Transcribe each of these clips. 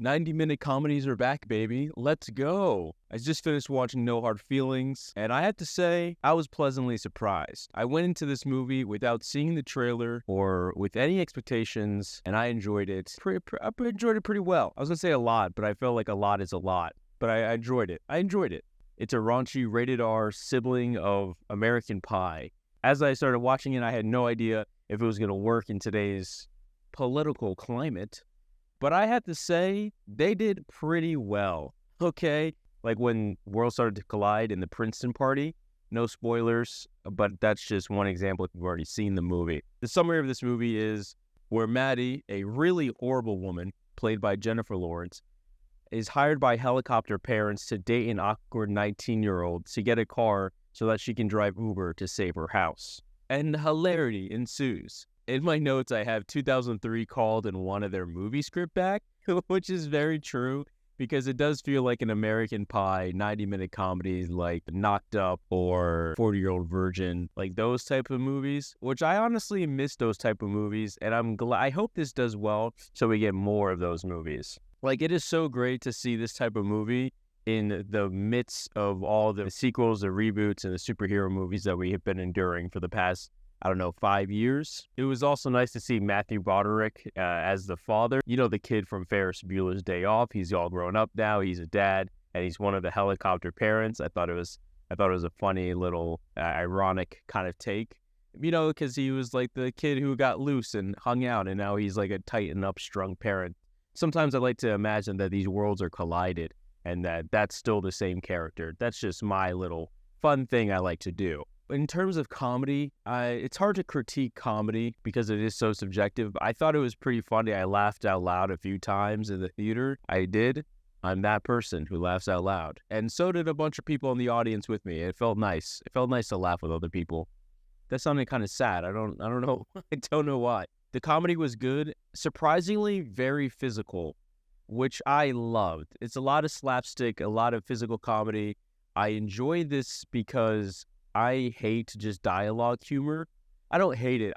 90-minute comedies are back, baby. Let's go. I just finished watching No Hard Feelings, and I have to say, I was pleasantly surprised. I went into this movie without seeing the trailer or with any expectations, and I enjoyed it. I enjoyed it pretty well. I was going to say a lot, but I felt like a lot is a lot. But I enjoyed it. I enjoyed it. It's a raunchy, rated R sibling of American Pie. As I started watching it, I had no idea if it was going to work in today's political climate. But I have to say, they did pretty well, okay? Like when worlds started to collide in the Princeton party. No spoilers, but that's just one example if you've already seen the movie. The summary of this movie is where Maddie, a really horrible woman, played by Jennifer Lawrence, is hired by helicopter parents to date an awkward 19-year-old to get a car so that she can drive Uber to save her house. And hilarity ensues. In my notes, I have 2003 called and wanted their movie script back, which is very true because it does feel like an American Pie 90-minute comedies like Knocked Up or 40-Year-Old Virgin, like those type of movies, which I honestly miss those type of movies, and I hope this does well so we get more of those movies. Like, it is so great to see this type of movie in the midst of all the sequels, the reboots, and the superhero movies that we have been enduring for the past 5 years. It was also nice to see Matthew Broderick as the father. You know, the kid from Ferris Bueller's Day Off. He's all grown up now. He's a dad, and he's one of the helicopter parents. I thought it was a funny little ironic kind of take. You know, because he was like the kid who got loose and hung out, and now he's like a tight and upstrung parent. Sometimes I like to imagine that these worlds are collided and that's still the same character. That's just my little fun thing I like to do. In terms of comedy, it's hard to critique comedy because it is so subjective. I thought it was pretty funny. I laughed out loud a few times in the theater. I did. I'm that person who laughs out loud. And so did a bunch of people in the audience with me. It felt nice. It felt nice to laugh with other people. That sounded kind of sad. I don't know. I don't know why. The comedy was good, surprisingly very physical, which I loved. It's a lot of slapstick, a lot of physical comedy. I enjoy this because I hate just dialogue humor. I don't hate it.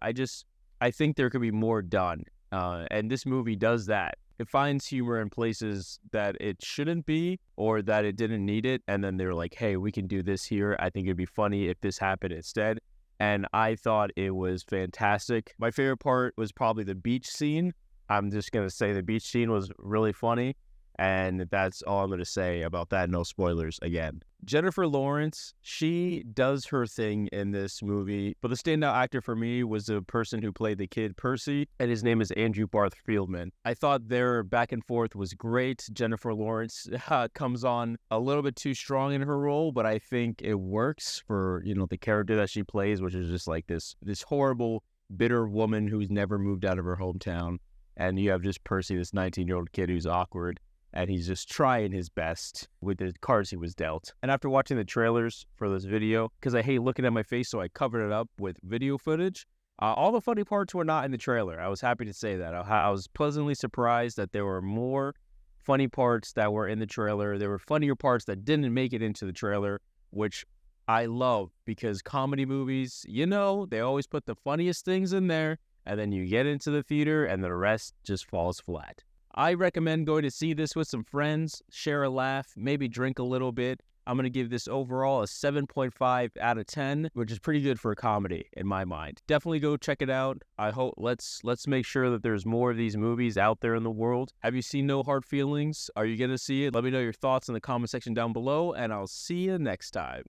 I think there could be more done. And this movie does that. It finds humor in places that it shouldn't be or that it didn't need it. And then they're like, hey, we can do this here. I think it'd be funny if this happened instead. And I thought it was fantastic. My favorite part was probably the beach scene. I'm just going to say the beach scene was really funny. And that's all I'm going to say about that. No spoilers again. Jennifer Lawrence, she does her thing in this movie. But the standout actor for me was the person who played the kid, Percy. And his name is Barth Feldman. I thought their back and forth was great. Jennifer Lawrence comes on a little bit too strong in her role. But I think it works for, the character that she plays, which is just like this horrible, bitter woman who's never moved out of her hometown. And you have just Percy, this 19-year-old kid who's awkward. And he's just trying his best with the cards he was dealt. And after watching the trailers for this video, because I hate looking at my face, so I covered it up with video footage, all the funny parts were not in the trailer. I was happy to say that. I was pleasantly surprised that there were more funny parts that were in the trailer. There were funnier parts that didn't make it into the trailer, which I love because comedy movies, they always put the funniest things in there, and then you get into the theater and the rest just falls flat. I recommend going to see this with some friends, share a laugh, maybe drink a little bit. I'm going to give this overall a 7.5 out of 10, which is pretty good for a comedy in my mind. Definitely go check it out. I hope let's make sure that there's more of these movies out there in the world. Have you seen No Hard Feelings? Are you going to see it? Let me know your thoughts in the comment section down below, and I'll see you next time.